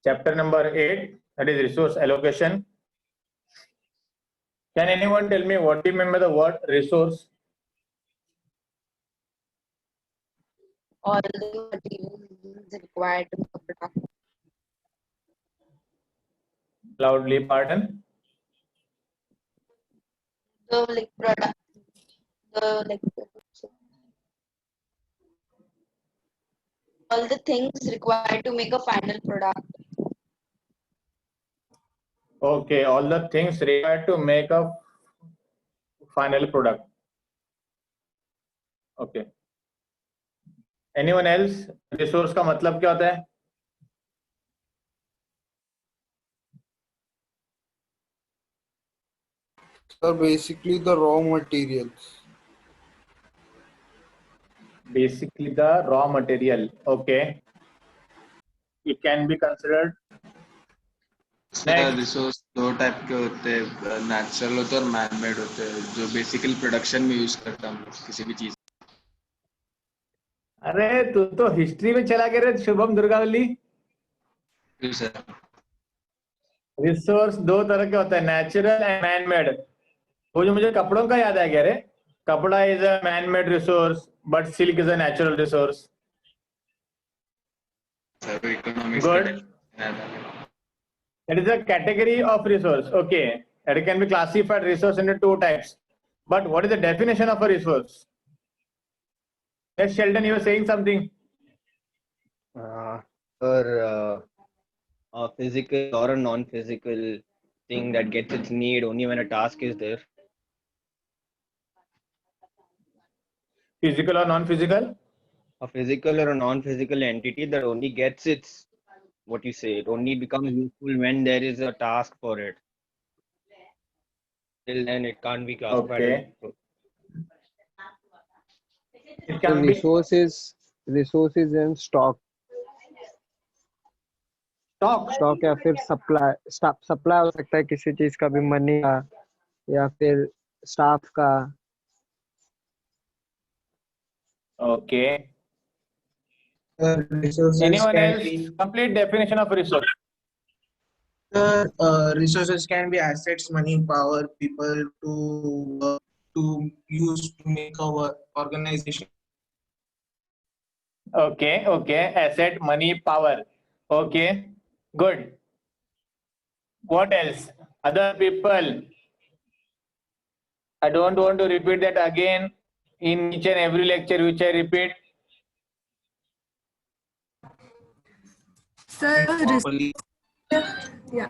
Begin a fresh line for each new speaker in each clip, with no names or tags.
Chapter number 8, that is resource allocation. Can anyone tell me what do you mean by the word resource?
All the materials required to make a product.
Loudly, pardon.
The product, all the things required to make a final product.
Okay, all the things required to make a final product. Okay. Anyone else? Resource का मतलब क्या होता है?
Sir, basically the raw materials.
Basically the raw material. Okay. It can be considered.
Sir resource दो type के होते हैं, natural होते हैं और मैन मेड होते हैं, जो बेसिकली प्रोडक्शन में यूज करता हम लोग किसी भी चीज।
अरे तू तो हिस्ट्री में चला गया रे शुभम दुर्गावली।
सर
रिसोर्स दो तरह के होते हैं, नेचुरल एंड मैन मेड। वो जो मुझे कपड़ों का याद आ गया रे, कपड़ा is a man made resource but silk is a natural resource.
Sir economics
Good. It is a category of resource. Okay. It can be classified resource into two types. But what is the definition of a resource? Yes, Sheldon, you were saying something.
Or a physical or a non-physical thing that gets its need only when a task is there.
Physical or non-physical?
A physical or a non-physical entity that only gets its, what you say, it only becomes useful when there is a task for it. Till then it can't be classified.
Okay.
as-
It
So
can be
resources and stock
stock.
या फिर supply हो सकता है किसी चीज का भी, money का या फिर स्टाफ का।
Okay.
Resources
Anyone
can
else?
be
Complete definition of a resource.
resources can be assets, money, power, people to use to make our organization.
Okay. Okay. Asset, money, power. Okay. Good. What else? Other people. I don't want to repeat that again in each and every lecture which I repeat.
Sir,
Monopoly.
yeah,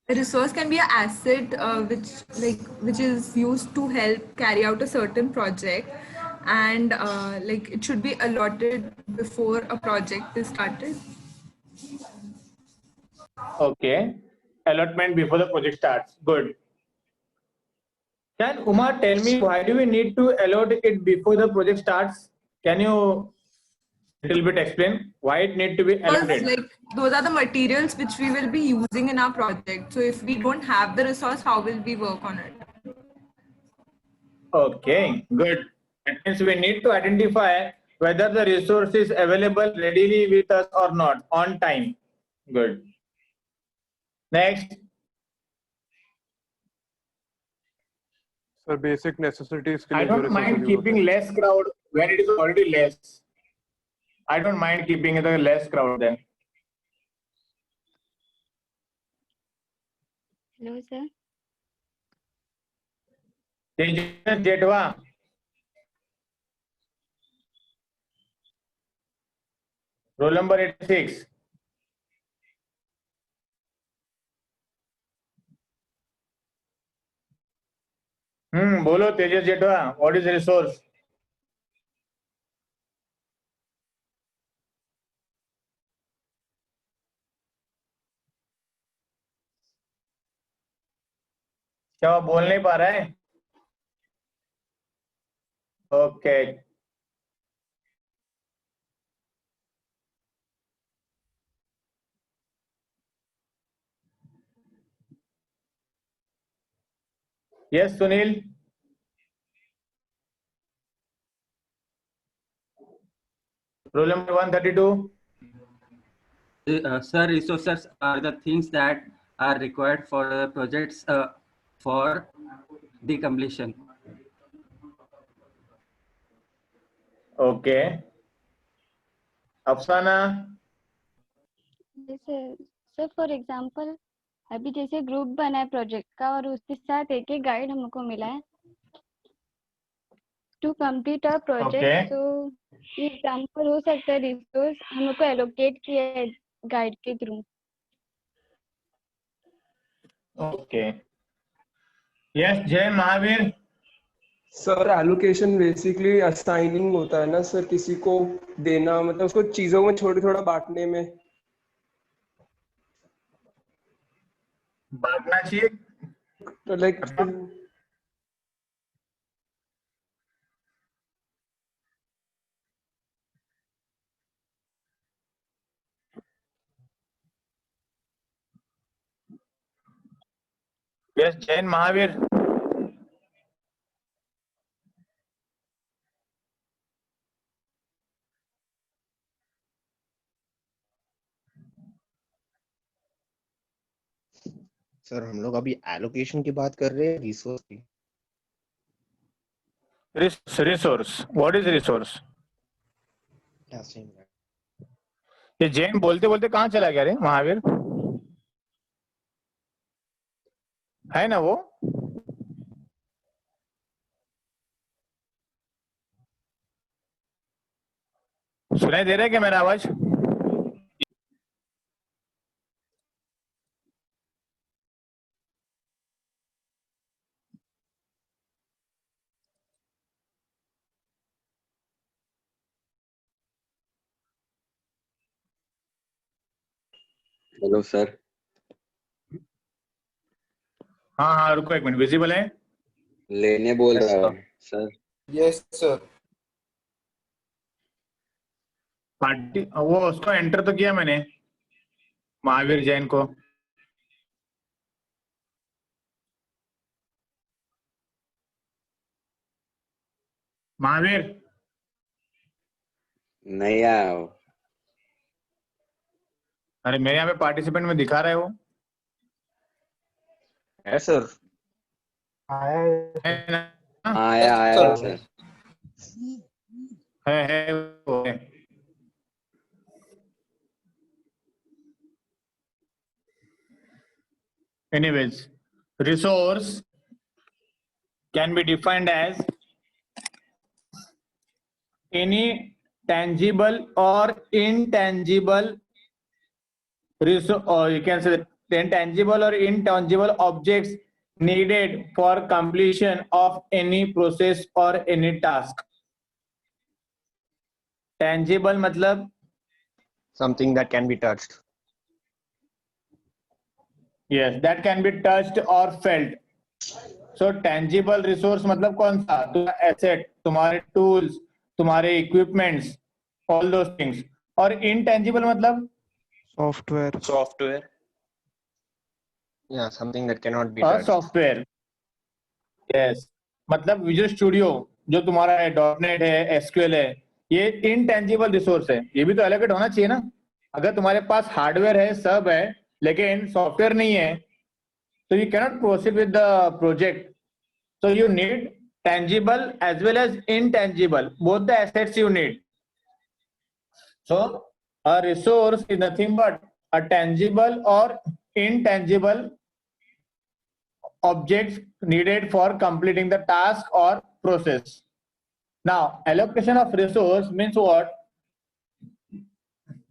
a resource can be an asset which is used to help carry out a certain project, and it should be allotted before a project is started.
Okay. Allotment before the project starts. Good. Can Uma tell me why do we need to allot it before the project starts? Can you little bit explain why it need to be
Because
allotted?
those are the materials which we will be using in our project. So if we don't have the resource, how will we work on it?
Okay, good. That means we need to identify whether the resource is available readily with us or not on time. Good. Next.
Sir, basic necessities के
I
लिए जो
don't mind
resources use
keeping
होते हैं।
less crowd when it is already less. I don't mind keeping the less crowd then.
Hello, sir.
Tejas Jetwa. Roll number 86. बोलो तेजस Jethwa, what is resource? क्या वो बोल नहीं पा रहा है? Okay. Yes, Sunil. Roll number 132.
Sir, resources are the things that are required for the projects for the completion.
Okay. Afsana.
जैसे sir for example अभी जैसे ग्रुप बना है प्रोजेक्ट का और उसके साथ एक एक गाइड हमको मिला है टू कंप्लीट अ प्रोजेक्ट तो ये एग्जांपल हो सकता है रिसोर्स हमको एलोकेट किया है गाइड के through
Okay. Yes, Jay Mahavir.
Sir allocation basically assigning होता है ना सर किसी को देना मतलब उसको चीजों में छोटे थोड़ा बांटने में
बांटना चाहिए
तो like
Yes, Jain Mahavir.
Sir हम लोग अभी एलोकेशन की बात कर रहे हैं रिसोर्स की
Resource. What is resource?
क्या सेम है
ये जैन बोलते बोलते कहाँ चला गया रे महावीर? है ना वो? सुनाई दे रहा है क्या मेरा आवाज?
हेलो सर
हाँ हाँ रुको एक मिनट विजिबल है
लेने बोल रहा है सर
Yes, sir.
पार्टी वो उसको एंटर तो किया मैंने महावीर जैन को महावीर
नहीं आया वो।
अरे मेरे यहाँ पे पार्टिसिपेंट में दिखा रहा है वो
है सर
है ना?
आया आया सर
है वो है। Anyways, resource can be defined as any tangible or intangible resource, or you can say tangible or intangible objects needed for completion of any process or any task. Tangible मतलब
something that can be touched.
Yes, that can be touched or felt. So tangible resource मतलब कौन सा? तुम्हारा asset, तुम्हारे tools, तुम्हारे equipments, all those things. और intangible मतलब
software
Yeah, something that cannot be touched.
software. Yes, मतलब Visual Studio जो तुम्हारा है .NET है SQL है ये intangible resource है ये भी तो allocate होना चाहिए ना अगर तुम्हारे पास हार्डवेयर है सब है लेकिन सॉफ्टवेयर नहीं है so you cannot proceed with the project so you need tangible as well as intangible both the assets you need so a resource is nothing but a tangible or intangible objects needed for completing the task or process. Now allocation of resource means what?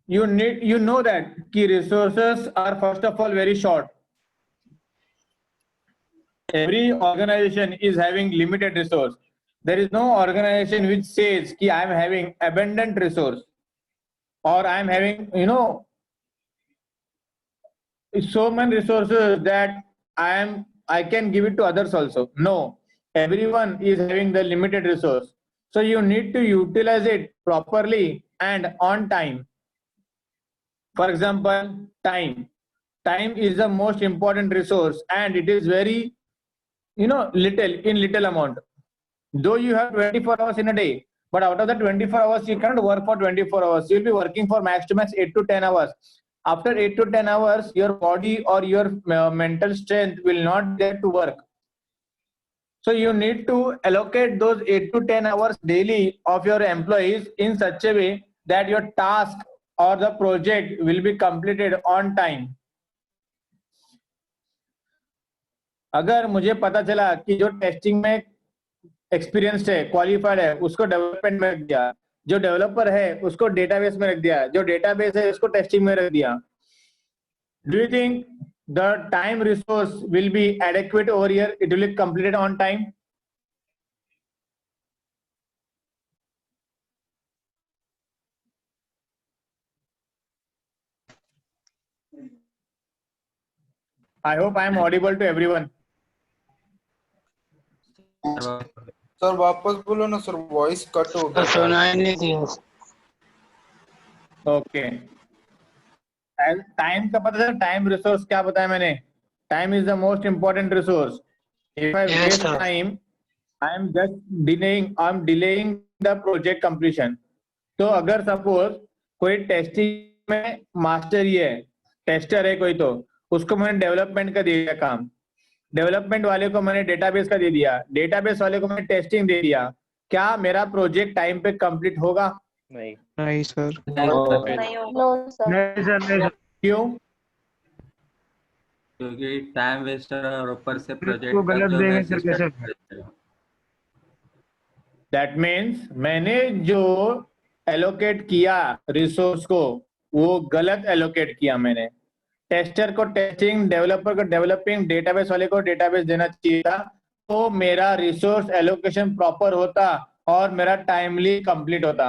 You know that key resources are first of all very short. Every organization is having limited resource. There is no organization which says ki I am having abundant resource or I am having so many resources that I can give it to others also. No, everyone is having the limited resource. So you need to utilize it properly and on time. For example, time. Time is the most important resource and it is very, little amount. Though you have 24 hours in a day, but out of the 24 hours, you cannot work for 24 hours. You'll be working for max to max 8 to 10 hours. After 8 to 10 hours, your body or your mental strength will not be there to work. So you need to allocate those 8 to 10 hours daily of your employees in such a way that your task or the project will be completed on time. अगर मुझे पता चला कि जो testing में experienced है, qualified है, उसको डेवलपमेंट में रख दिया, जो डेवलपर है उसको डेटाबेस में रख दिया, जो डेटाबेस है उसको टेस्टिंग में रख दिया, do you think the time resource will be adequate over here? It will be completed on time? I hope I am audible to everyone.
Sir वापस बोलो ना सर, वॉइस कट हो गया।
सुनाई नहीं दिया।
ओके, टाइम का पता है, टाइम रिसोर्स क्या बताया मैंने? Time is the most important resource. If I waste time, I am just delaying the project completion. तो अगर सपोज कोई टेस्टिंग में मास्टर ही है, टेस्टर है कोई, तो उसको मैंने डेवलपमेंट का दे दिया काम, डेवलपमेंट वाले को मैंने डेटाबेस का दे दिया, डेटाबेस वाले को मैंने टेस्टिंग दे दिया, क्या मेरा प्रोजेक्ट टाइम पे कंप्लीट होगा?
नहीं
सर।
No, sir.
क्यों?
क्योंकि टाइम वेस्टर और ऊपर से प्रोजेक्ट
को गलत देंगे सर कैसे?
दैट मीन्स मैंने जो एलोकेट किया रिसोर्स को वो गलत एलोकेट किया मैंने. टेस्टर को टेस्टिंग, डेवलपर को डेवलपिंग, डेटाबेस वाले को डेटाबेस देना चाहिए था, तो मेरा रिसोर्स एलोकेशन प्रॉपर होता और मेरा टाइमली कंप्लीट होता.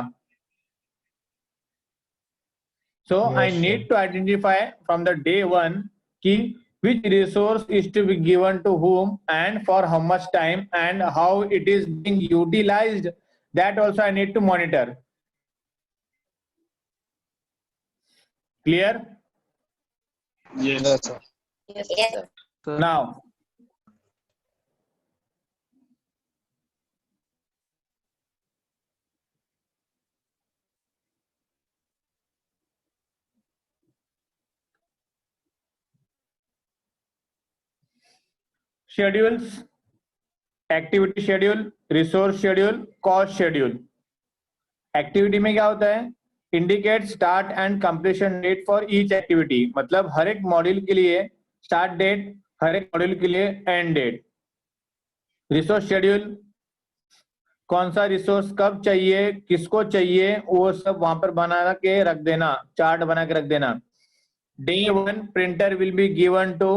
So I need to identify from the day one कि which resource is to be given to whom and for how much time and how it is being utilized. That also I need to monitor. Clear?
Yes, sir.
Yes, sir.
Now, schedules, activity schedule, resource schedule, cost schedule. Activity में क्या होता है? Indicate start and completion date for each activity. मतलब हर एक module के लिए start date, हर एक मॉड्यूल के लिए एंड डेट. रिसोर्स शेड्यूल, कौन सा रिसोर्स कब चाहिए, किसको चाहिए, वो सब वहां पर बना के रख देना, चार्ट बना के रख देना. Day 1 printer will be given to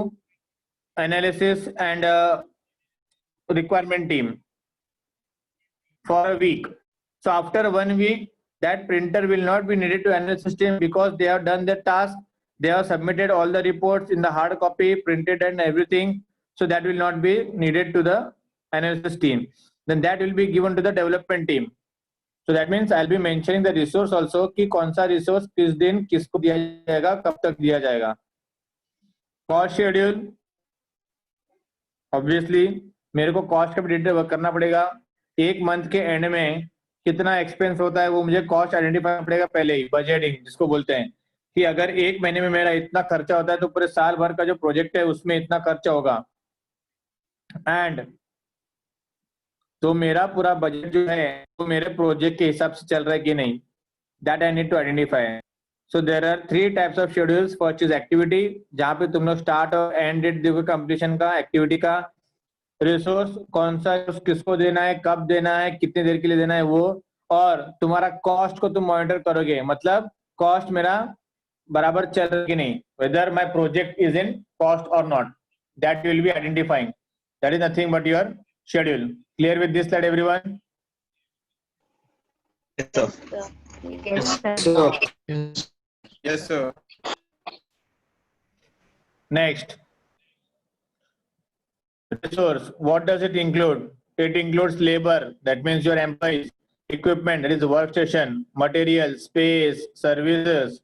analysis and requirement team for a week. So after 1 week, that printer will not be needed to analysis team because they have done their task. They have submitted all the reports in the hard copy, printed and everything. So that will not be needed to the analysis team. Then that will be given to the development team. So that means I'll be mentioning the resource also कि कौन सा resource किस दिन किसको दिया जाएगा, कब तक दिया जाएगा. Cost schedule, obviously मेरे को cost का भी डिटेल वर्क करना पड़ेगा. एक मंथ के एंड में कितना एक्सपेंस होता है वो मुझे कॉस्ट आइडेंटिफाई करना पड़ेगा पहले ही. बजटिंग जिसको बोलते हैं कि अगर एक महीने में मेरा इतना खर्चा होता है तो पूरे साल भर का जो प्रोजेक्ट है उसमें इतना खर्चा होगा. एंड तो मेरा पूरा बजट जो है वो मेरे प्रोजेक्ट के हिसाब से चल रहा है कि नहीं, that I need to identify. So there are 3 types of schedules. First is activity, जहां पे तुम लोग स्टार्ट और एंड डेट देखो कंप्लीशन का एक्टिविटी का. रिसोर्स, कौन सा किसको देना है, कब देना है, कितनी देर के लिए देना है वो. और तुम्हारा कॉस्ट को तुम मॉनिटर करोगे, मतलब कॉस्ट मेरा बराबर चल रहा है कि नहीं, whether my project is in cost or not, that you will be identifying. That is nothing but your schedule. Clear with this slide everyone?
Yes, sir.
Next, resource. What does it include? It includes labor, that means your employees, equipment, that is workstation, material, space, services,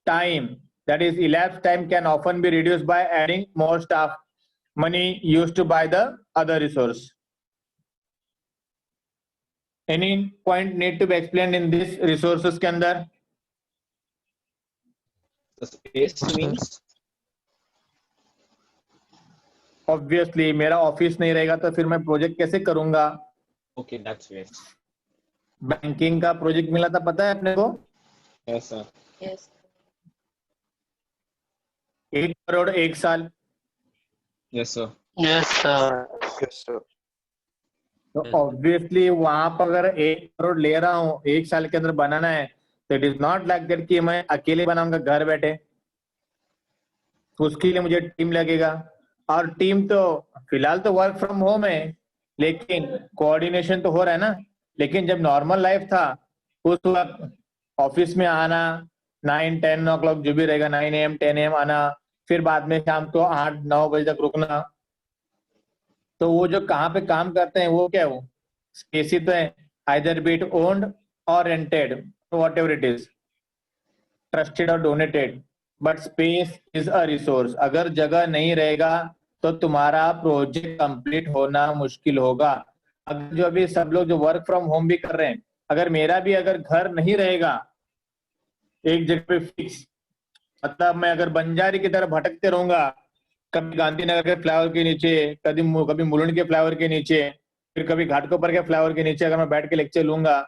time, that is elapsed time can often be reduced by adding more staff, money used to buy the other resource. Any point need to be explained in this resources के अंदर?
The space means
obviously मेरा office नहीं रहेगा तो फिर मैं project कैसे करूंगा?
okay, that's waste.
बैंकिंग का प्रोजेक्ट मिला था, पता है अपने को?
Yes, sir.
Yes.
1 करोड़ 1 साल।
Yes, sir.
Yes, sir. Yes, sir.
तो ऑब्वियसली वहां पर अगर 1 करोड़ ले रहा हूँ 1 साल के अंदर बनाना है, तो it is not like that कि मैं अकेले बनाऊंगा घर बैठे। उसके लिए मुझे टीम लगेगा, और टीम तो फिलहाल तो वर्क फ्रॉम होम है, लेकिन कोऑर्डिनेशन तो हो रहा है ना। लेकिन जब नॉर्मल लाइफ था उस वक्त ऑफिस में आना 9-10 o'clock जो भी रहेगा, 9 AM 10 AM आना, फिर बाद में शाम को 8-9 बजे तक रुकना। तो वो जो कहाँ पे काम करते हैं वो क्या है, वो स्पेस ही तो है, either be it owned or rented, whatever it is, trusted or donated, but space is a resource. अगर जगह नहीं रहेगा तो तुम्हारा प्रोजेक्ट कंप्लीट होना मुश्किल होगा। अगर जो अभी सब लोग जो वर्क फ्रॉम होम भी कर रहे हैं, अगर मेरा भी अगर घर नहीं रहेगा एक जगह पे फिक्स, मतलब मैं अगर बंजारी की तरह भटकते रहूंगा, कभी गांधीनगर के फ्लावर के नीचे, कभी मुलुंड के फ्लावर के नीचे, फिर कभी घाटकोपर के फ्लावर के नीचे अगर मैं बैठ के लेक्चर लूंगा,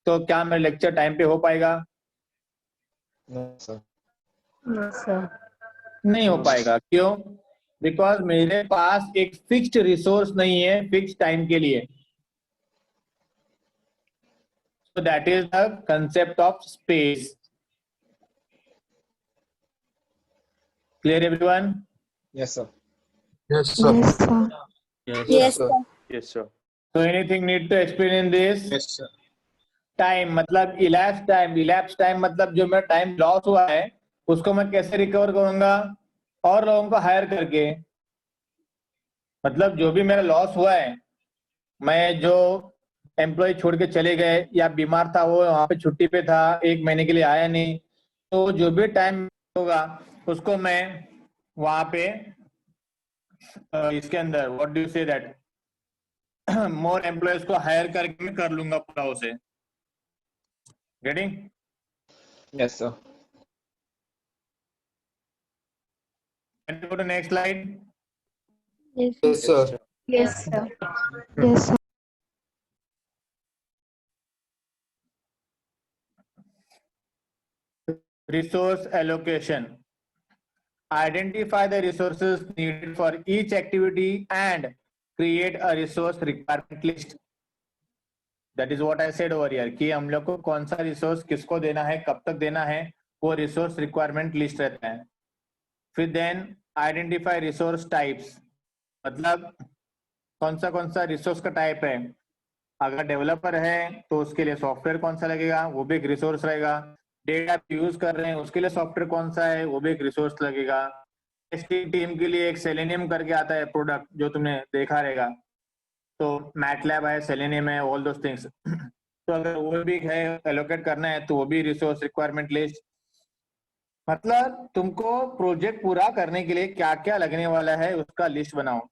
तो क्या मेरा लेक्चर टाइम पे हो पाएगा?
No, sir.
No, sir.
नहीं हो पाएगा। क्यों? बिकॉज मेरे पास एक फिक्स्ड रिसोर्स नहीं है फिक्स टाइम के लिए। So that is the concept of space. Clear everyone?
Yes, sir.
Yes, sir.
Yes, sir.
Yes, sir.
Yes, sir.
So anything need to explain in this?
Yes, sir.
Time मतलब elapse time, elapse time मतलब जो मेरा time loss हुआ है उसको मैं कैसे recover करूंगा? और लोगों को हायर करके। मतलब जो भी मेरा लॉस हुआ है, मैं जो एम्प्लॉय छोड़ के चले गए या बीमार था, वो वहां पे छुट्टी पे था, 1 महीने के लिए आया नहीं, तो जो भी टाइम होगा उसको मैं वहां पे इसके अंदर what do you say that more employees को हायर करके मैं कर लूंगा पूरा उसे। Getting?
Yes, sir.
Can you go to next slide?
Yes,
Yes, sir.
yes, sir. Yes, sir.
Resource allocation. Identify the resources needed for each activity and create a resource requirement list. That is what I said over here कि हम लोग को कौन सा resource किसको देना है, कब तक देना है, वो रिसोर्स रिक्वायरमेंट लिस्ट रहता है। फिर देन आइडेंटिफाई रिसोर्स टाइप्स, मतलब कौन सा रिसोर्स का टाइप है। अगर डेवलपर है तो उसके लिए सॉफ्टवेयर कौन सा लगेगा, वो भी एक रिसोर्स रहेगा। डेटा यूज कर रहे हैं उसके लिए सॉफ्टवेयर कौन सा है, वो भी एक रिसोर्स लगेगा। टेस्टिंग टीम के लिए एक सेलेनियम करके आता है प्रोडक्ट, जो तुमने देखा रहेगा, तो मैटलैब है, सेलेनियम है, ऑल दोस थिंग्स। तो अगर वो भी है एलोकेट करना है तो वो भी रिसोर्स रिक्वायरमेंट लिस्ट। मतलब तुमको प्रोजेक्ट पूरा करने के लिए क्या क्या लगने वाला है उसका लिस्ट बनाओ।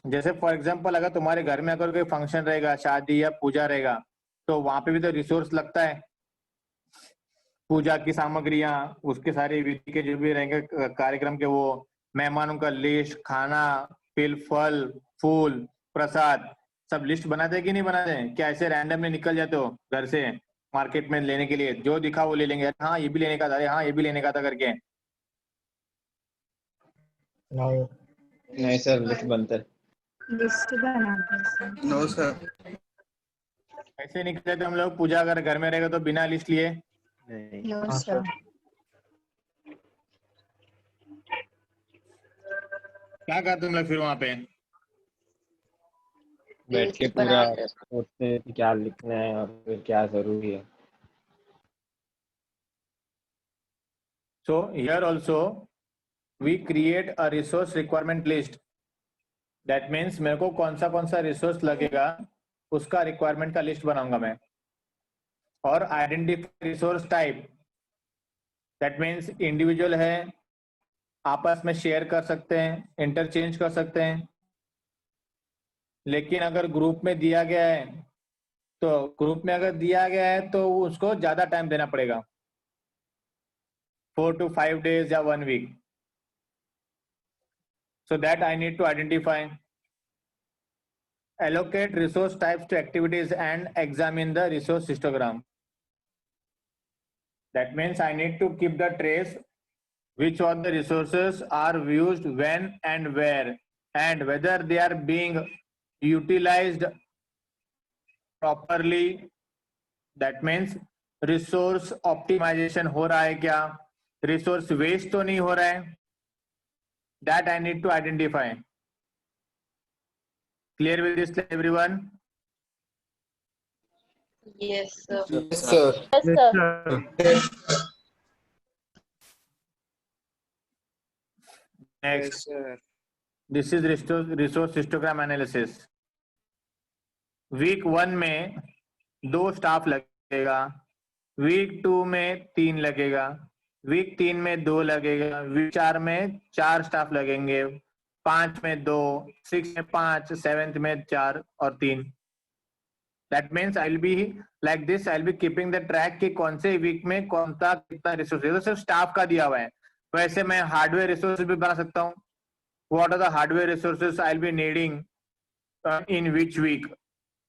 जैसे फॉर एग्जांपल अगर तुम्हारे घर में अगर कोई फंक्शन रहेगा, शादी या पूजा रहेगा, तो वहां पे भी तो रिसोर्स लगता है। पूजा की सामग्रियां, उसके सारे विधि के जो भी रहेंगे कार्यक्रम के, वो मेहमानों का लिस्ट, खाना, फिर फल फूल प्रसाद, सब लिस्ट बनाते हैं कि नहीं बनाते हैं? क्या ऐसे रैंडमली निकल जाते हो घर से मार्केट में लेने के लिए, जो दिखा वो ले लेंगे, हाँ ये भी लेने का था, अरे हाँ ये भी लेने का था करके?
नहीं सर, लिस्ट बनता है।
लिस्ट बनाते हैं सर।
No, sir.
ऐसे निकले थे हम लोग, पूजा अगर घर में रहेगा तो बिना लिस्ट लिए?
No, sir.
क्या करते तुम लोग फिर वहां पे?
बैठ के पूरा सोचते हैं कि क्या लिखना है और फिर क्या जरूरी है।
So here also we create a resource requirement list. That means मेरे को कौन सा रिसोर्स लगेगा उसका रिक्वायरमेंट का लिस्ट बनाऊंगा मैं। और identify resource type, that means individual है, आपस में शेयर कर सकते हैं, इंटरचेंज कर सकते हैं। लेकिन अगर ग्रुप में दिया गया है तो उसको ज्यादा टाइम देना पड़ेगा। 4 to 5 days या 1 week. So that I need to identify. Allocate resource types to activities and examine the resource histogram. That means I need to keep the trace which of the resources are used when and where, and whether they are being utilized properly. That means resource optimization हो रहा है क्या, resource waste तो नहीं हो रहा है. That I need to identify. Clear with this, everyone?
Yes, sir.
Yes, sir.
Yes, sir.
Next, this is resource histogram analysis. Week 1 में 2 स्टाफ लगेगा, वीक 2 में 3 लगेगा, वीक 3 में 2 लगेगा, वीक 4 में 4 स्टाफ लगेंगे, 5 में 2, 6 में 5, 7 में 4 और 3. That means I'll be like this. I'll be keeping the track कि कौन से वीक में कौन सा कितना रिसोर्स. तो सिर्फ स्टाफ का दिया हुआ है. वैसे मैं हार्डवेयर रिसोर्सेज भी बना सकता हूँ. What are the hardware resources I'll be needing in which week?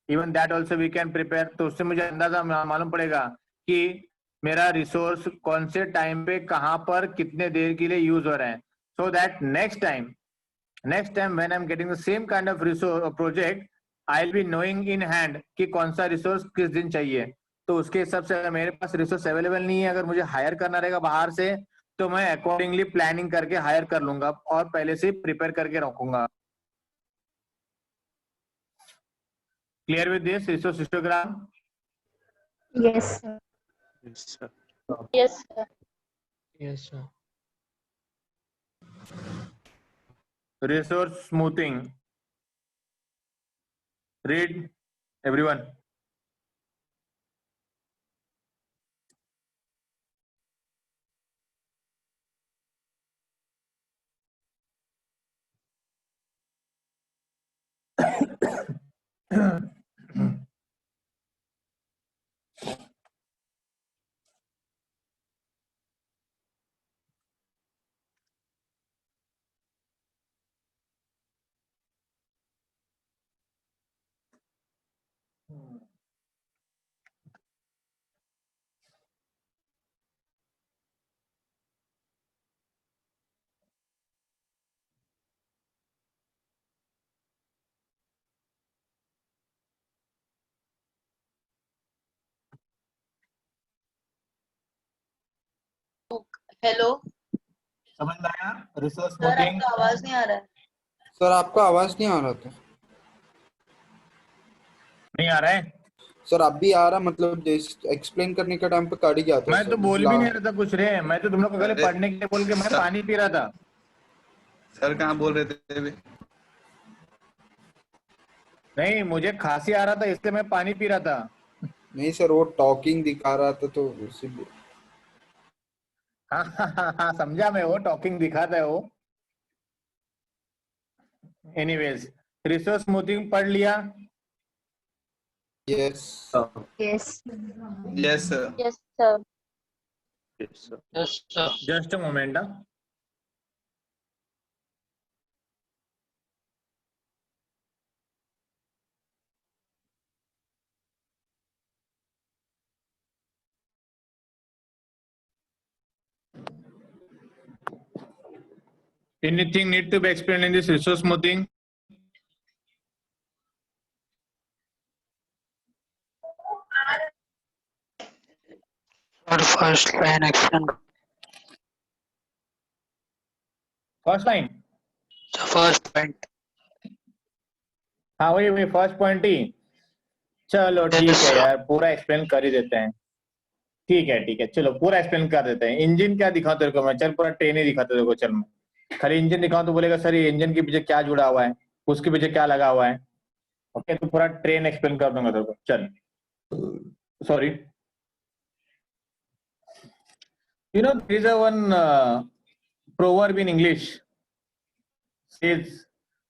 Even that also we can prepare. तो उससे मुझे अंदाजा मालूम पड़ेगा कि मेरा रिसोर्स कौन से टाइम पे कहाँ पर कितने देर के लिए यूज हो रहा है. So that next time when I'm getting the same kind of resource project, I'll be knowing in hand कि कौन सा रिसोर्स किस दिन चाहिए. तो उसके हिसाब से अगर मेरे पास रिसोर्स अवेलेबल नहीं है, अगर मुझे हायर करना रहेगा बाहर से, तो मैं अकॉर्डिंगली प्लानिंग करके हायर कर लूंगा और पहले से प्रिपेयर करके रखूंगा. Clear with this resource histogram?
Yes, sir.
Yes, sir.
Yes, sir.
Yes, sir.
Resource smoothing. Read, everyone.
Hello
समझ में आया? Resource
sir,
smoothing.
आपका आवाज नहीं आ रहा है.
सर आपका आवाज नहीं आ रहा था.
नहीं आ रहा है?
सर अब भी आ रहा, मतलब एक्सप्लेन करने का टाइम पे काट गया था.
मैं तो बोल भी नहीं रहा था कुछ रे. मैं तो तुम लोग को पहले पढ़ने के लिए बोल के मैं पानी पी रहा था.
सर कहाँ बोल रहे थे अभी?
नहीं, मुझे खांसी आ रहा था इसलिए मैं पानी पी रहा था.
नहीं सर, वो टॉकिंग दिखा रहा था तो इसीलिए.
हाँ, समझा मैं, वो टॉकिंग दिखाता है वो. एनीवेज, रिसोर्स स्मूथिंग पढ़ लिया?
Yes.
Yes.
Yes, sir.
Yes, sir.
Yes, sir.
Yes, sir.
Just a moment. Anything need to be explained in this resource smoothing?
First line action.
First line.
The first point.
हाँ वही first point ही. चलो ठीक है यार, पूरा explain कर ही देते हैं. ठीक है, चलो पूरा एक्सप्लेन कर देते हैं. इंजन क्या दिखाऊं तेरे को मैं? चल पूरा ट्रेन ही दिखाते तेरे को. चल मैं खाली इंजन दिखाऊं तो बोलेगा सर ये इंजन के पीछे क्या जुड़ा हुआ है, उसके पीछे क्या लगा हुआ है. ओके, तो पूरा ट्रेन एक्सप्लेन कर दूंगा तेरे को. चल, sorry. You know, there is a one proverb in English says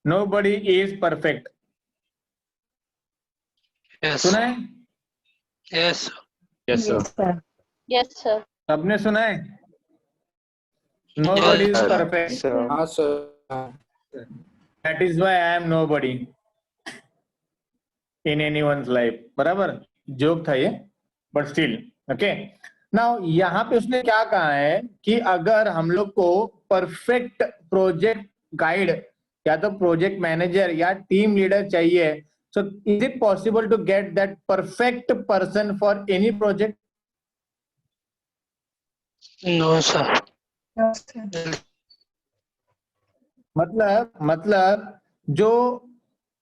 nobody is perfect.
Yes.
सुना है?
Yes.
Yes, sir.
Yes, sir.
सबने सुना है? Nobody is
sir.
perfect.
Sir.
हाँ sir.
That is why I am nobody in anyone's life. बराबर joke था ये, but still okay. Now यहाँ पे उसने क्या कहा है कि अगर हम लोग को परफेक्ट प्रोजेक्ट गाइड या तो प्रोजेक्ट मैनेजर या टीम लीडर चाहिए, so is it possible to get that perfect person for any project?
No, sir.
मतलब जो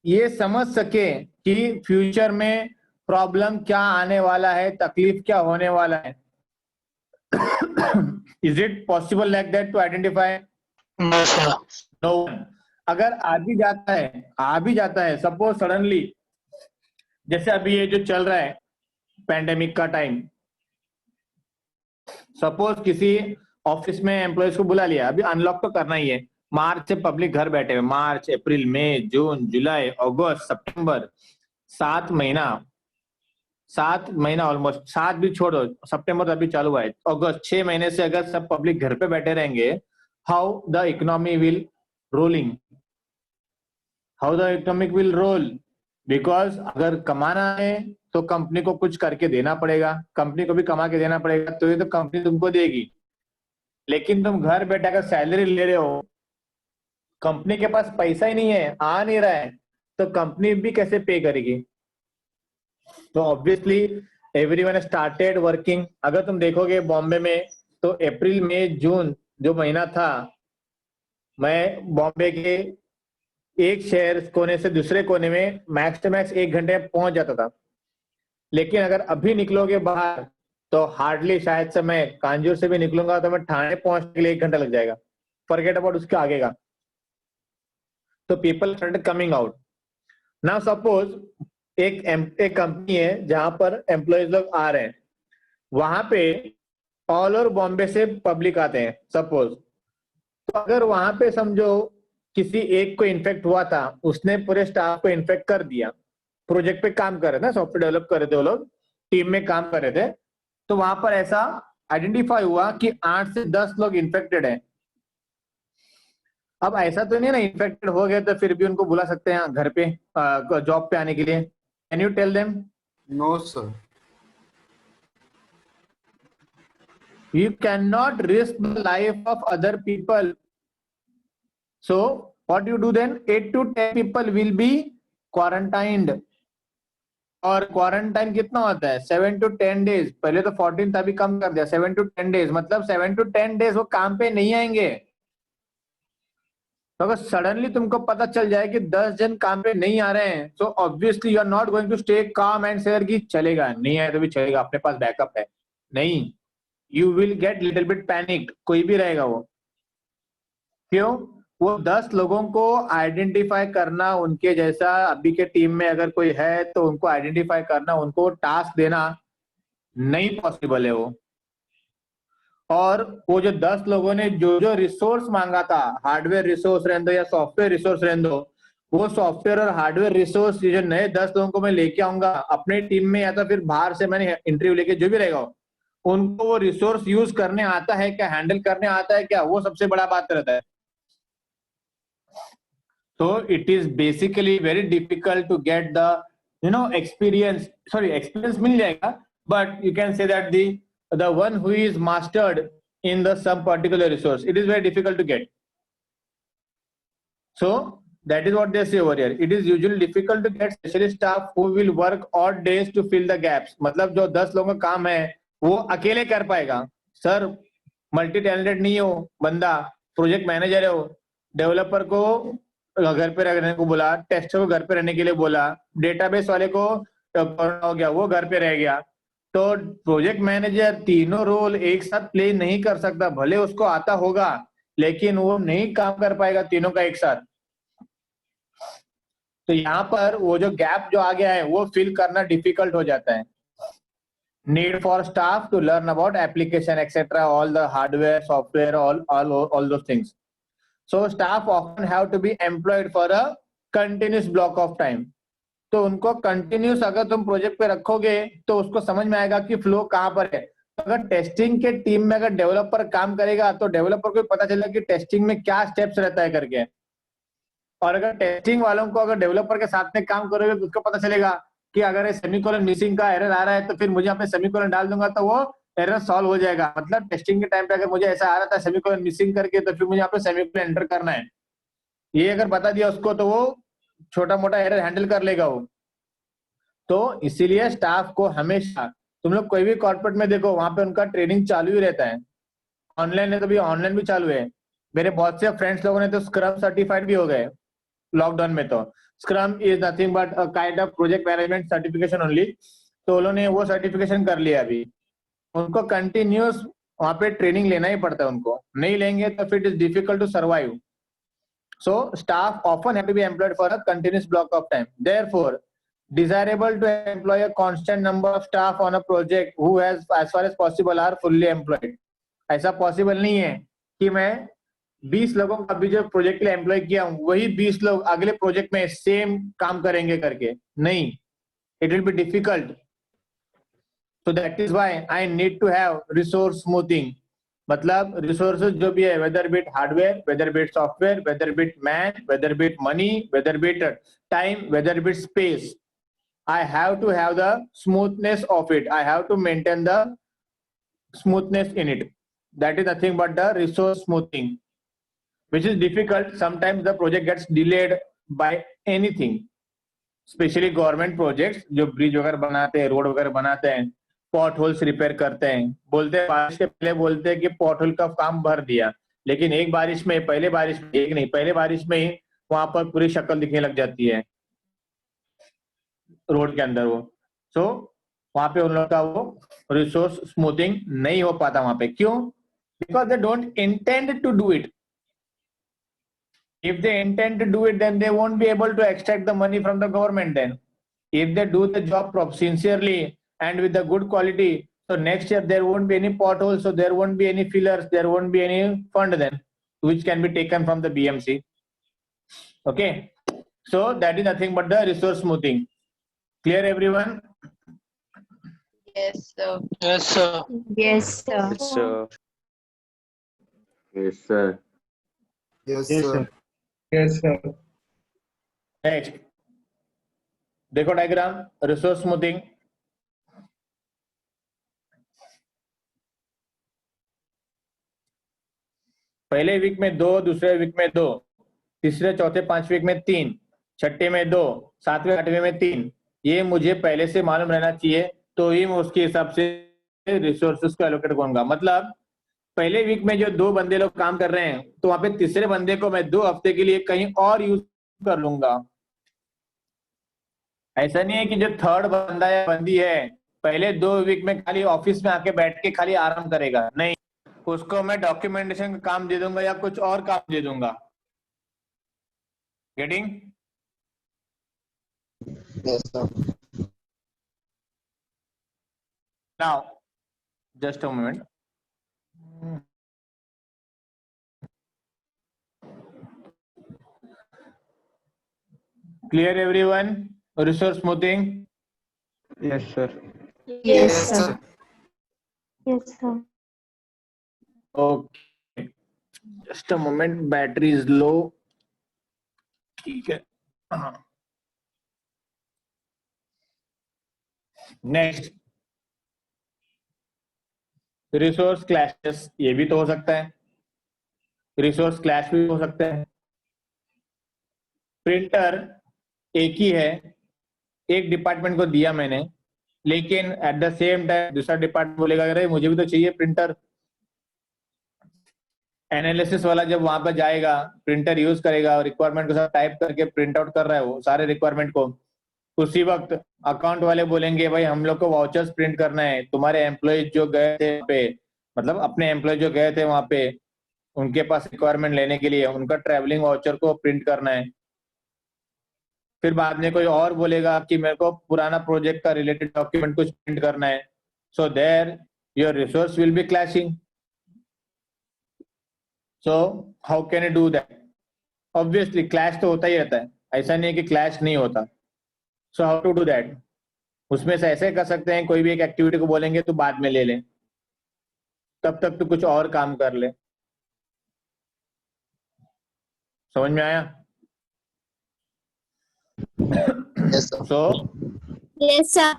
ये समझ सके कि फ्यूचर में प्रॉब्लम क्या आने वाला है, तकलीफ क्या होने वाला है. Is it possible like that to identify?
No, sir.
No one. अगर आ भी जाता है सपोज सडनली, जैसे अभी ये जो चल रहा है पैंडेमिक का टाइम, सपोज किसी ऑफिस में एम्प्लॉयज को बुला लिया, अभी अनलॉक तो करना ही है, मार्च से पब्लिक घर बैठे हुए, मार्च, अप्रैल, मई, जून, जुलाई, अगस्त, सितंबर, 7 महीना ऑलमोस्ट, 7 भी छोड़ो, सितंबर अभी चालू हुआ है, अगस्त, 6 महीने से अगर सब पब्लिक घर पे बैठे रहेंगे, how the economy will rolling, how the economic will roll. Because अगर कमाना है तो कंपनी को कुछ करके देना पड़ेगा, कंपनी को भी कमा के देना पड़ेगा, तो ये तो कंपनी तुमको देगी. लेकिन तुम घर बैठे अगर सैलरी ले रहे हो, कंपनी के पास पैसा ही नहीं है, आ नहीं रहा है, तो कंपनी भी कैसे पे करेगी. तो ऑब्वियसली एवरीवन स्टार्टेड वर्किंग. अगर तुम देखोगे बॉम्बे में तो अप्रैल, मई, जून जो महीना था, मैं बॉम्बे के एक शहर कोने से दूसरे कोने में मैक्स टू मैक्स 1 घंटे में पहुंच जाता था. लेकिन अगर अभी निकलोगे बाहर तो हार्डली, शायद से मैं कांजूर से भी निकलूंगा तो मैं ठाणे पहुंचने के लिए 1 घंटा लग जाएगा, फॉरगेट अबाउट उसके आगे का. तो people started coming out. Now suppose एक कंपनी है जहां पर एम्प्लॉयज लोग आ रहे हैं, वहां पे ऑल ओवर बॉम्बे से पब्लिक आते हैं सपोज. तो अगर वहां पे समझो किसी एक को इन्फेक्ट हुआ था, उसने पूरे स्टाफ को इन्फेक्ट कर दिया, प्रोजेक्ट पे काम कर रहे थे, सॉफ्टवेयर डेवलप कर रहे थे वो लोग, टीम में काम कर रहे थे, तो वहां पर ऐसा आइडेंटिफाई हुआ कि 8 से 10 लोग इन्फेक्टेड हैं. अब ऐसा तो नहीं ना, इन्फेक्टेड हो गए तो फिर भी उनको बुला सकते हैं घर पे जॉब पे आने के लिए. Can you tell them?
No sir.
You cannot risk the life of other people. So what you do then? 8 to 10 people will be quarantined. और क्वारंटाइन कितना होता है? 7 to 10 days. पहले तो 14 था, अभी कम कर दिया, 7 to 10 days. मतलब 7 to 10 days वो काम पे नहीं आएंगे. तो अगर सडनली तुमको पता चल जाए कि 10 जन काम पे नहीं आ रहे हैं, so obviously you are not going to stay calm and say कि चलेगा, नहीं आए तो भी चलेगा, अपने पास बैकअप है. नहीं, you will get little bit panicked. कोई भी रहेगा वो. क्यों? वो 10 लोगों को आइडेंटिफाई करना, उनके जैसा अभी के टीम में अगर कोई है तो उनको आइडेंटिफाई करना, उनको टास्क देना नहीं पॉसिबल है वो. और वो जो 10 लोगों ने जो जो रिसोर्स मांगा था, हार्डवेयर रिसोर्स रहने दो या सॉफ्टवेयर रिसोर्स रहने दो, वो सॉफ्टवेयर और हार्डवेयर रिसोर्स जो नए 10 लोगों को मैं लेके आऊंगा अपने टीम में, या तो फिर बाहर से मैंने इंटरव्यू लेके, जो भी रहेगा, उनको वो रिसोर्स यूज करने आता है क्या, हैंडल करने आता है क्या, वो सबसे बड़ा बात रहता है. So it is basically very difficult to get the experience. Sorry, experience मिल जाएगा, but you can say that the one who is mastered in the some particular resource, it is very difficult to get. So that is what they say over here. It is usually difficult to get specialist staff who will work odd days to fill the gaps. मतलब जो 10 लोगों का काम है वो अकेले कर पाएगा. सर मल्टी टैलेंटेड नहीं हो बंदा, प्रोजेक्ट मैनेजर है वो, डेवलपर को घर पे रहने को बोला, टेस्टर को घर पे रहने के लिए बोला, डेटाबेस वाले को कोरोना हो गया वो घर पे रह गया. तो प्रोजेक्ट मैनेजर तीनों रोल एक साथ प्ले नहीं कर सकता, भले उसको आता होगा लेकिन वो नहीं काम कर पाएगा तीनों का एक साथ. तो यहाँ पर वो जो गैप जो आ गया है वो फिल करना डिफिकल्ट हो जाता है. Need for staff to learn about application etcetera, all the hardware, software, all those things. So staff often have to be employed for a continuous block of time. तो उनको कंटिन्यूस अगर तुम project पे रखोगे तो उसको समझ में आएगा कि फ्लो कहाँ पर है. अगर टेस्टिंग के टीम में अगर डेवलपर काम करेगा तो डेवलपर को पता चलेगा कि टेस्टिंग में क्या स्टेप्स रहता है करके, और अगर टेस्टिंग वालों को अगर डेवलपर के साथ में काम करोगे तो उसको पता चलेगा कि अगर सेमीकोलन मिसिंग का एरर आ रहा है तो फिर मुझे अपने सेमीकोलन डाल दूंगा तो वो एरर सॉल्व हो जाएगा। मतलब टेस्टिंग के टाइम पे अगर मुझे ऐसा आ रहा था सेमीकोलन मिसिंग करके तो फिर मुझे यहाँ पे सेमीकोलन एंटर करना है, ये अगर बता दिया उसको तो वो छोटा मोटा एरर हैंडल कर लेगा वो। तो इसीलिए स्टाफ को हमेशा, तुम लोग कोई भी कॉर्पोरेट में देखो वहां पे उनका ट्रेनिंग चालू ही रहता है। ऑनलाइन है तो भी ऑनलाइन भी चालू है। मेरे बहुत से फ्रेंड्स लोगों ने तो स्क्रम सर्टिफाइड भी हो गए लॉकडाउन में। तो scrum is nothing but a kind of project management certification only. तो उन्होंने वो सर्टिफिकेशन कर लिया। अभी उनको कंटिन्यूस वहां पे ट्रेनिंग लेना ही पड़ता है, उनको नहीं लेंगे तो फिर it is difficult to survive. So staff often have to be employed for a continuous block of time. Therefore, desirable to employ a constant number of staff on a project who has, as far as possible, are fully employed. ऐसा possible नहीं है कि मैं 20 लोगों का अभी जो project के लिए एम्प्लॉय किया हूं वही 20 लोग अगले प्रोजेक्ट में सेम काम करेंगे करके, नहीं, it will be difficult. So that is why I need to have resource smoothing. मतलब रिसोर्सेज जो भी है, whether be it hardware, whether be it software, whether be it man, whether be it money, whether be it time, whether be it space, I have to have the smoothness of it. I have to maintain the smoothness in it. That is nothing but the resource smoothing, which is difficult. Sometimes the project gets delayed by anything, especially government projects जो bridge वगैरह बनाते हैं, road वगैरह बनाते हैं, pot holes repair करते हैं, बोलते हैं बारिश के पहले बोलते हैं कि पॉट होल का काम भर दिया, लेकिन एक बारिश में, पहले बारिश में, एक नहीं, पहले बारिश में ही वहां पर पूरी शक्ल दिखने लग जाती है रोड के अंदर वो। सो वहां पे उन लोगों का वो रिसोर्स स्मूथिंग नहीं हो पाता वहां पे। क्यों? Because they don't intend to do it. If they intend to do it, then they won't be able to extract the money from the government then. If they do the job sincerely and with the good quality, so next year there won't be any potholes, so there won't be any fillers, there won't be any fund then, which can be taken from the BMC. Okay, so that is nothing but the resource smoothing. Clear everyone?
Yes, sir.
Yes, sir.
Yes, sir.
Yes, sir. Yes, sir.
Yes, sir.
Yes, sir.
Next, देखो diagram resource smoothing. पहले week में 2, दूसरे week में 2, तीसरे चौथे 5 week में 3, छठे में 2, 7वें 8वें में 3। ये मुझे पहले से मालूम रहना चाहिए, तो ही मैं उसके हिसाब से रिसोर्सेस को एलोकेट करूंगा। मतलब पहले वीक में जो 2 बंदे लोग काम कर रहे हैं, तो वहां पे तीसरे बंदे को मैं 2 हफ्ते के लिए कहीं और यूज कर लूंगा। ऐसा नहीं है कि जो थर्ड बंदा या बंदी है पहले 2 वीक में खाली ऑफिस में आके बैठ के खाली आराम करेगा, नहीं, उसको मैं डॉक्यूमेंटेशन का काम दे दूंगा या कुछ और काम दे दूंगा। Getting?
Yes, sir.
Now just a moment. Clear everyone? Resource smoothing?
Yes, sir.
Yes, sir. Yes, sir.
Okay. Just a moment. Battery is low. ठीक है। Next. रिसोर्स क्लैशेस, ये भी तो हो सकता है। रिसोर्स क्लैश भी हो सकता है। प्रिंटर एक ही है, एक डिपार्टमेंट को दिया मैंने, लेकिन एट द सेम टाइम दूसरा डिपार्टमेंट बोलेगा अरे मुझे भी तो चाहिए प्रिंटर। एनालिसिस वाला जब वहां पर जाएगा, प्रिंटर यूज करेगा, रिक्वायरमेंट को सब टाइप करके प्रिंट आउट कर रहा है वो सारे रिक्वायरमेंट को, उसी वक्त अकाउंट वाले बोलेंगे भाई हम लोग को वाउचर्स प्रिंट करना है, तुम्हारे एम्प्लॉय जो गए थे पे, मतलब अपने एम्प्लॉय जो गए थे वहां पे, उनके पास रिक्वायरमेंट लेने के लिए उनका ट्रैवलिंग वाउचर को प्रिंट करना है। फिर बाद में कोई और बोलेगा कि मेरे को पुराना प्रोजेक्ट का रिलेटेड डॉक्यूमेंट कुछ प्रिंट करना है। So there your resource will be clashing. So how can you do that? Obviously clash तो होता ही रहता है, ऐसा नहीं है कि क्लैश नहीं होता। So how to do that? उसमें से ऐसे कर सकते हैं, कोई भी एक एक्टिविटी को बोलेंगे तो बाद में ले लें, तब तक तू कुछ और काम कर ले। समझ में आया?
Yes, sir.
Yes, sir.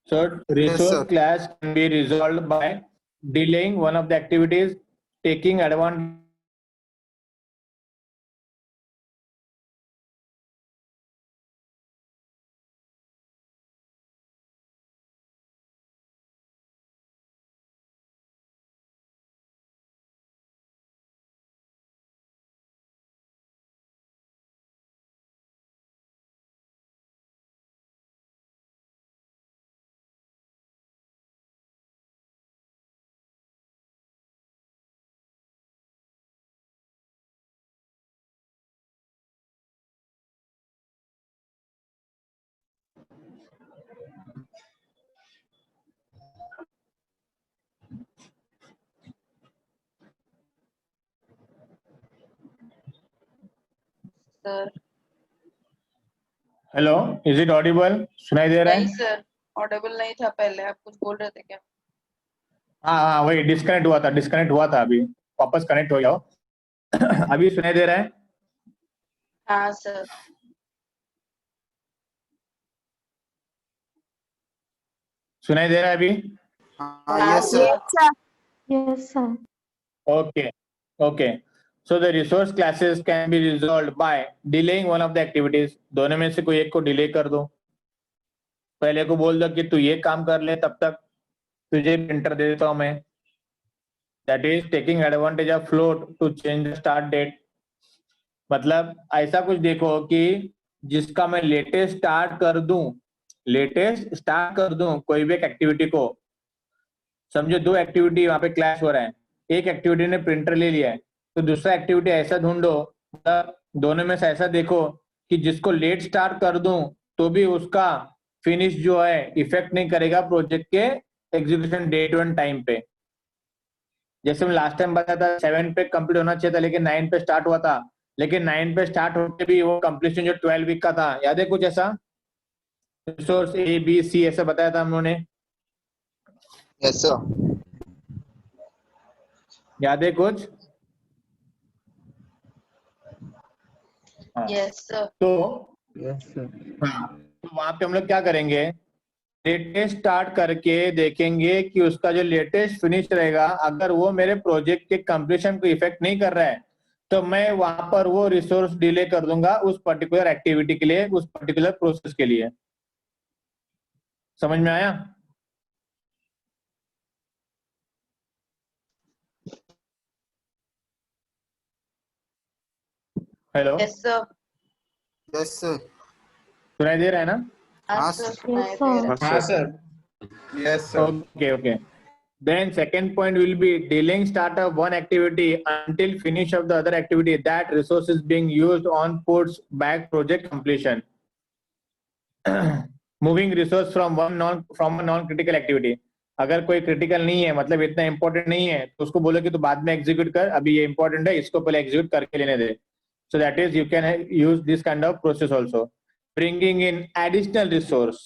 So resource
sir.
clash can be resolved by delaying one of the activities, taking advantage.
Sir
hello, is it Audible? सुनाई दे रहा
नहीं
है?
सर, ऑडिबल नहीं था पहले, आप कुछ बोल रहे थे क्या?
हाँ, वही डिस्कनेक्ट हुआ था अभी। वापस कनेक्ट हो जाओ। अभी सुनाई दे रहा है?
हाँ सर।
सुनाई दे रहा है अभी?
Yes, sir.
Yes, sir.
Okay. So the resource classes can be resolved by delaying one of the activities. दोनों में से कोई एक को डिले कर दो। पहले को बोल दो कि तू ये काम कर ले, तब तक तुझे प्रिंटर दे देता हूं मैं। That is taking advantage of float to change the start date. मतलब ऐसा कुछ देखो कि जिसका मैं लेटेस्ट स्टार्ट कर दूं कोई भी एक एक्टिविटी को। समझो दो एक्टिविटी वहां पे क्लैश हो रहा है। एक एक्टिविटी ने प्रिंटर ले लिया है, तो दूसरा एक्टिविटी ऐसा ढूंढो, मतलब दोनों में से ऐसा देखो कि जिसको लेट स्टार्ट कर दूं तो भी उसका फिनिश जो है इफेक्ट नहीं करेगा प्रोजेक्ट के एग्जीक्यूशन डेट एंड टाइम पे। जैसे मैं लास्ट टाइम बताया था 7 पे कंप्लीट होना चाहिए था, लेकिन 9 पे स्टार्ट हुआ था। लेकिन 9 पे स्टार्ट होते भी वो कंप्लीशन जो 12 वीक का था, याद है कुछ ऐसा? रिसोर्स ए बी सी ऐसा बताया था हम लोगों ने।
Yes, sir.
याद है कुछ? हाँ।
Yes sir.
तो
Yes, sir.
हाँ, तो वहां पे हम लोग क्या करेंगे, लेटेस्ट स्टार्ट करके देखेंगे कि उसका जो लेटेस्ट फिनिश रहेगा, अगर वो मेरे प्रोजेक्ट के कंप्लीशन को इफेक्ट नहीं कर रहा है, तो मैं वहां पर वो रिसोर्स डिले कर दूंगा उस पर्टिकुलर एक्टिविटी के लिए, उस पर्टिकुलर प्रोसेस के लिए। समझ में आया? Hello,
yes sir.
Yes, sir.
सुनाई दे रहा है ना?
हाँ सर, सुनाई दे रहा है।
हाँ sir.
Yes, sir.
Okay. Then second point will be delaying start of one activity until finish of the other activity. That resource is being used on puts back project completion. Moving resource from a non-critical activity. अगर कोई critical नहीं है, मतलब इतना important नहीं है, तो उसको बोलो कि तू बाद में एग्जीक्यूट कर, अभी ये इंपॉर्टेंट है, इसको पहले एग्जीक्यूट करके लेने दे। So that is you can use this kind of process also. Bringing in additional resource.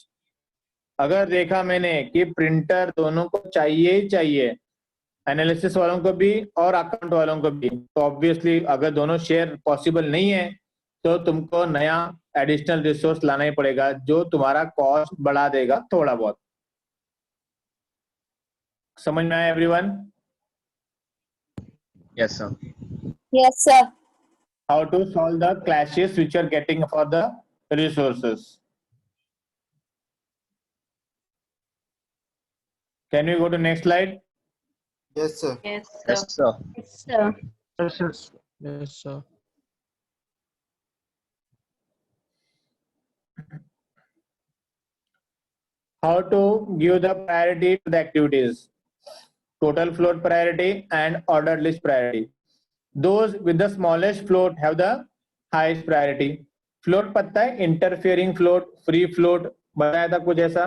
अगर देखा मैंने कि प्रिंटर दोनों को चाहिए ही चाहिए, एनालिसिस वालों को भी और अकाउंट वालों को भी, तो ऑब्वियसली अगर दोनों शेयर पॉसिबल नहीं है तो तुमको नया एडिशनल रिसोर्स लाना ही पड़ेगा, जो तुम्हारा कॉस्ट बढ़ा देगा थोड़ा बहुत। समझ में आया everyone?
Yes, sir.
Yes, sir.
How to solve the clashes which you are getting for the resources? Can we go to next slide?
Yes, sir.
Yes
Yes,
sir.
sir.
Yes, sir.
Yes, sir. Yes, sir.
How to give the priority to the activities? Total float priority and ordered list priority. Those with the smallest float have the highest priority. Float पता है? Interfering float, free float, बताया था कुछ ऐसा?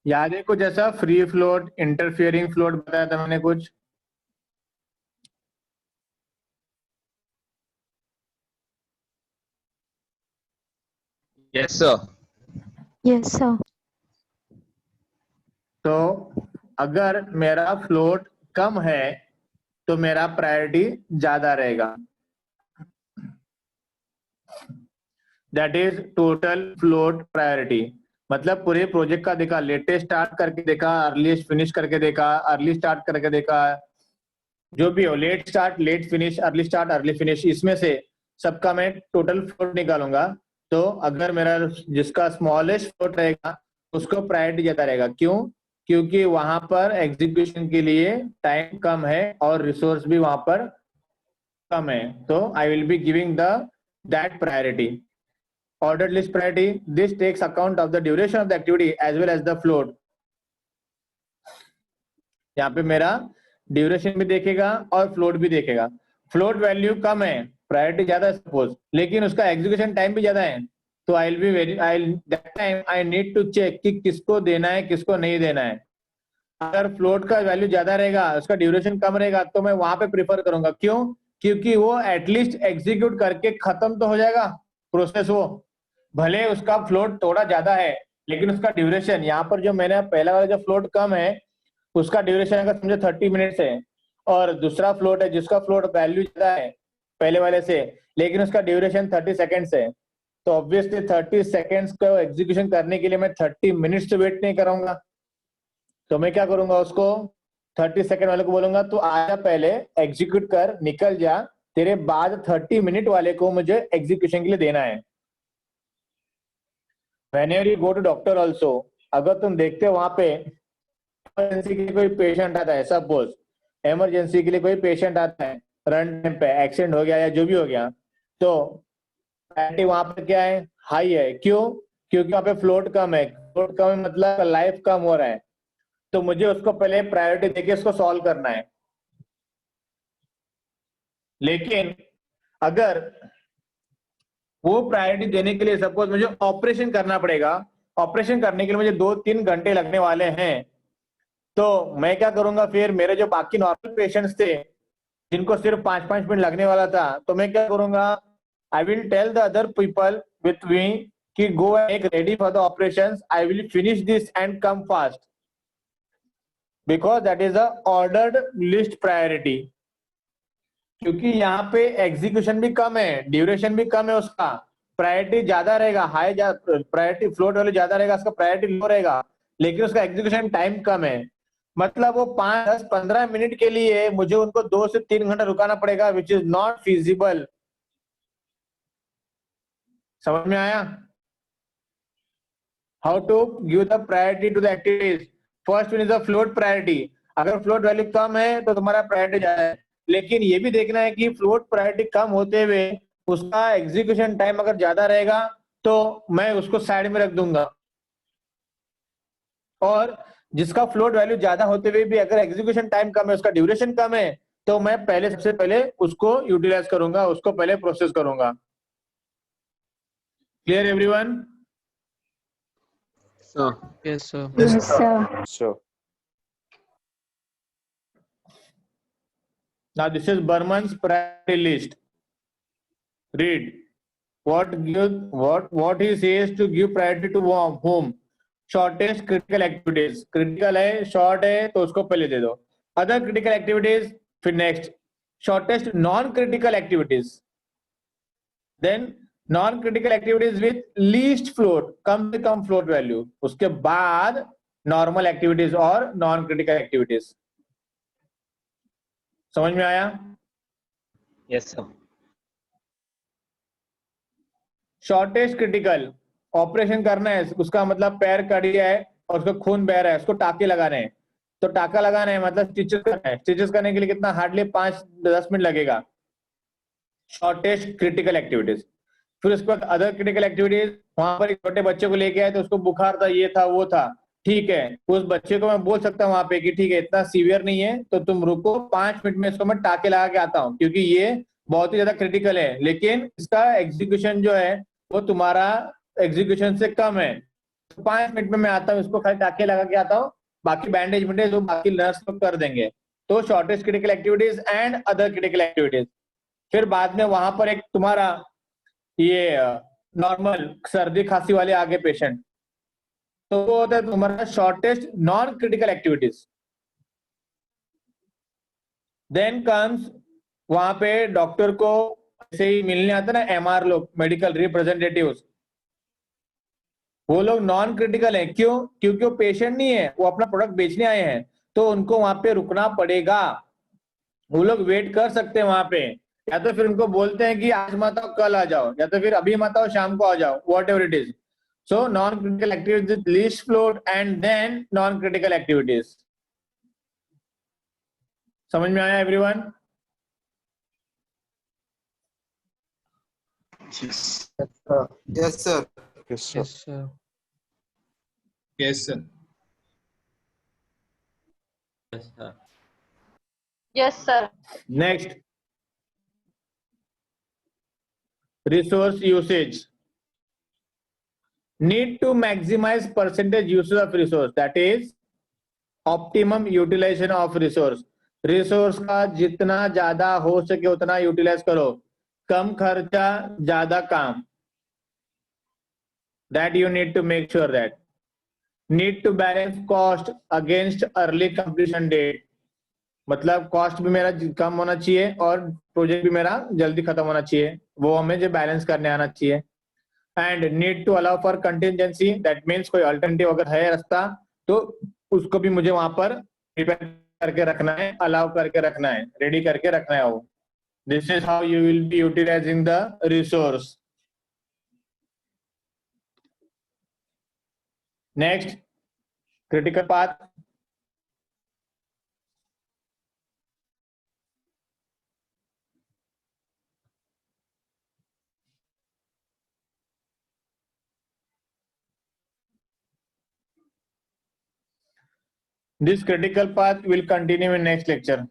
याद है कुछ ऐसा फ्री फ्लोट, इंटरफियरिंग फ्लोट बताया था मैंने कुछ?
Yes, sir.
Yes, sir.
तो अगर मेरा फ्लोट कम है तो मेरा प्रायोरिटी ज्यादा रहेगा. That is total float priority. मतलब पूरे प्रोजेक्ट का देखा, लेटेस्ट स्टार्ट करके देखा, अर्लीस्ट फिनिश करके देखा, अर्ली स्टार्ट करके देखा, जो भी हो, late start, late finish, early start, early finish, इसमें से सबका मैं टोटल फ्लोट निकालूंगा. तो अगर मेरा जिसका स्मॉलेस्ट फ्लोट रहेगा उसको प्रायोरिटी ज्यादा रहेगा. क्यों? क्योंकि वहां पर एग्जीक्यूशन के लिए टाइम कम है और रिसोर्स भी वहां पर कम है. तो I will be giving that priority. Ordered list priority, this takes account of the duration of the activity as well as the float. यहाँ पे मेरा ड्यूरेशन भी देखेगा और फ्लोट भी देखेगा. फ्लोट वैल्यू कम है, प्रायोरिटी ज्यादा है सपोज, लेकिन उसका एग्जीक्यूशन टाइम भी ज्यादा है. तो that time I need to check कि किसको देना है, किसको नहीं देना है. अगर फ्लोट का वैल्यू ज्यादा रहेगा, उसका ड्यूरेशन कम रहेगा, तो मैं वहां पे प्रिफर करूंगा. क्यों? क्योंकि वो एटलीस्ट एग्जीक्यूट करके खत्म तो हो जाएगा प्रोसेस. वो भले उसका फ्लोट थोड़ा ज्यादा है लेकिन उसका ड्यूरेशन, यहाँ पर जो मैंने पहला वाला जो फ्लोट कम है उसका ड्यूरेशन अगर समझो 30 मिनट्स है, और दूसरा फ्लोट है जिसका फ्लोट वैल्यू ज्यादा है पहले वाले से लेकिन उसका ड्यूरेशन 30 सेकेंड्स है, तो ऑब्वियसली 30 सेकेंड्स को एग्जीक्यूशन करने के लिए मैं 30 मिनट्स वेट नहीं करूंगा. तो मैं क्या करूंगा, उसको 30 सेकेंड वाले को बोलूंगा तू आजा पहले एग्जीक्यूट कर, निकल जा, तेरे बाद 30 मिनट वाले को मुझे एग्जीक्यूशन के लिए देना है. Whenever you go to doctor also, अगर तुम देखते हो वहां पे इमरजेंसी के लिए कोई पेशेंट आता है, सपोज इमरजेंसी के लिए कोई पेशेंट आता है, रन टाइम पे एक्सीडेंट हो गया या जो भी हो गया, तो प्रायोरिटी वहां पे क्या है, हाई है. क्यों? क्योंकि वहां पे फ्लोट कम है. फ्लोट कम है मतलब लाइफ कम हो रहा है, तो मुझे उसको पहले प्रायोरिटी देके उसको सॉल्व करना है. लेकिन अगर वो प्रायोरिटी देने के लिए सपोज मुझे ऑपरेशन करना पड़ेगा, ऑपरेशन करने के लिए मुझे 2-3 घंटे लगने वाले हैं, तो मैं क्या करूंगा, फिर मेरे जो बाकी नॉर्मल पेशेंट्स थे जिनको सिर्फ 5-5 मिनट लगने वाला था, तो मैं क्या करूंगा, I will tell the other people with me कि go and make ready for the operations, I will finish this and come fast, because that is a ordered list priority. क्योंकि यहाँ पे एग्जीक्यूशन भी कम है, ड्यूरेशन भी कम है, उसका priority ज्यादा रहेगा, हाई प्रायोरिटी फ्लोट वैल्यू ज्यादा रहेगा, उसका प्रायोरिटी लो रहेगा, लेकिन उसका एग्जीक्यूशन टाइम कम है. मतलब वो 5-10-15 मिनट के लिए मुझे उनको 2 से 3 घंटा रुकाना पड़ेगा, विच इज नॉट फिजिबल. समझ में आया? How to give the priority to the activities. First one is the float priority. अगर फ्लोट वैल्यू कम है तो तुम्हारा प्रायोरिटी ज्यादा है, लेकिन ये भी देखना है कि फ्लोट प्रायोरिटी कम होते हुए उसका एग्जीक्यूशन टाइम अगर ज्यादा रहेगा तो मैं उसको साइड में रख दूंगा, और जिसका फ्लोट वैल्यू ज्यादा होते हुए भी अगर एग्जीक्यूशन टाइम कम है, उसका ड्यूरेशन कम है, तो मैं पहले सबसे पहले उसको यूटिलाइज करूंगा, उसको पहले प्रोसेस करूंगा. Clear everyone?
Yes, sir.
Yes, sir.
Sure.
Now this is Burman's priority list. Read what he says to give priority to whom. Shortest critical activities. Critical है, short है, तो उसको पहले दे दो. Other critical activities फिर next. Shortest non-critical activities. Then non-critical activities with least float, कम से कम float value. उसके बाद normal activities और non-critical activities. समझ में आया?
Yes, sir.
Shortest critical, operation करना है, उसका मतलब पैर कट गया है और उसको खून बह रहा है, उसको टाके लगाने हैं, तो टाका लगाना है मतलब स्टिचेस करना है. स्टिचेस करने के लिए कितना, हार्डली 5-10 मिनट लगेगा. Shortest critical activities. फिर उसके बाद अदर क्रिटिकल एक्टिविटीज, वहां पर एक छोटे बच्चे को लेके आए तो उसको बुखार था, ये था, वो था, ठीक है, उस बच्चे को मैं बोल सकता हूँ वहां पे कि ठीक है इतना सीवियर नहीं है तो तुम रुको 5 मिनट में इसको मैं टाके लगा के आता हूँ, क्योंकि ये बहुत ही ज्यादा क्रिटिकल है, लेकिन इसका एग्जीक्यूशन जो है वो तुम्हारा एग्जीक्यूशन से कम है. 5 मिनट में मैं आता हूँ, इसको खाली टाके लगा के आता हूँ, बाकी बैंडेज बैंडेज वो बाकी नर्स लोग कर देंगे। तो shortest critical activities and other critical activities. फिर बाद में वहां पर एक तुम्हारा ये नॉर्मल सर्दी खांसी वाले आगे पेशेंट, तो वो होता है तुम्हारा shortest non critical activities. Then comes वहां पे डॉक्टर को ऐसे ही मिलने आता ना एमआर लोग, मेडिकल रिप्रेजेंटेटिव्स, वो लोग नॉन क्रिटिकल है। क्यों? क्योंकि वो पेशेंट नहीं है, वो अपना प्रोडक्ट बेचने आए हैं, तो उनको वहां पे रुकना पड़ेगा। वो लोग वेट कर सकते हैं वहां पे, या तो फिर उनको बोलते हैं कि आज मत आओ कल आ जाओ, या तो फिर अभी मत आओ शाम को आ जाओ, whatever it is. So non critical activities least float and then non critical activities. समझ में आया everyone?
Yes, sir.
Yes, sir.
Yes, sir.
Yes, sir.
Yes, sir.
Yes, sir.
Next, resource usage. Need to maximize percentage usage of resource, that is optimum utilization of resource. Resource का जितना ज्यादा हो सके उतना utilise करो, कम खर्चा ज्यादा काम। That you need to make sure that. Need to balance cost against early completion date. मतलब कॉस्ट भी मेरा कम होना चाहिए और प्रोजेक्ट भी मेरा जल्दी खत्म होना चाहिए, वो हमें जो बैलेंस करने आना चाहिए। And need to allow for contingency, that means कोई अल्टरनेटिव अगर है रास्ता तो उसको भी मुझे वहां पर प्रिपेयर करके रखना है, अलाउ करके रखना है, रेडी करके रखना है वो। This is how you will be utilising the resource. Next, critical path. This critical path will continue in next lecture.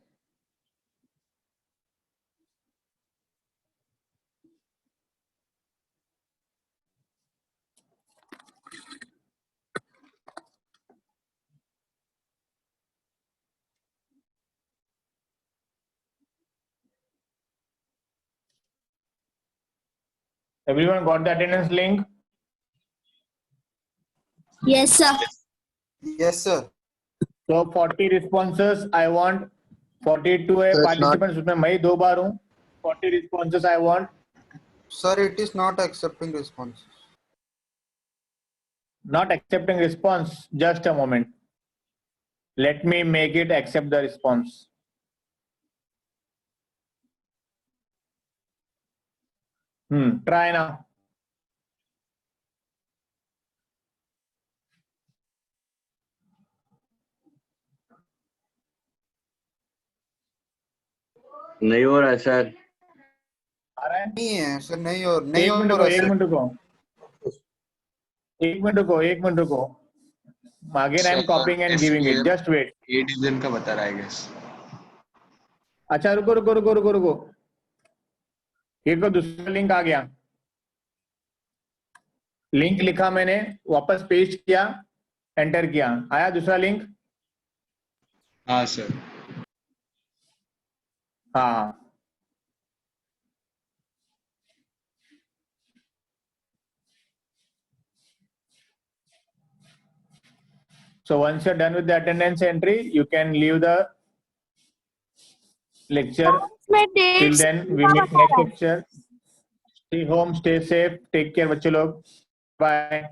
Everyone got the attendance link?
Yes, sir.
Yes, sir.
So 40 responses I want, 42 है
So it's
participants, उसमें मैं ही 2 बार हूँ। 40 responses I want.
Sir, it is not accepting response.
Not accepting response. Just a moment. Let me make it accept the response. Try now.
नहीं हो रहा है sir.
आ रहा है?
नहीं है सर, नहीं हो
एक मिनट रुको, एक मिनट रुको, एक मिनट रुको, एक मिनट रुको। Again I am copying and giving it. Just wait.
A division का बता रहा है, I guess.
अच्छा रुको रुको रुको रुको रुको, एक को दूसरा लिंक आ गया। लिंक लिखा मैंने, वापस पेस्ट किया, एंटर किया, आया दूसरा लिंक।
हाँ सर।
हाँ, so once you're done with the attendance entry, you can leave the lecture. Till then we meet next lecture. Stay home, stay safe, take care बच्चे लोग, bye.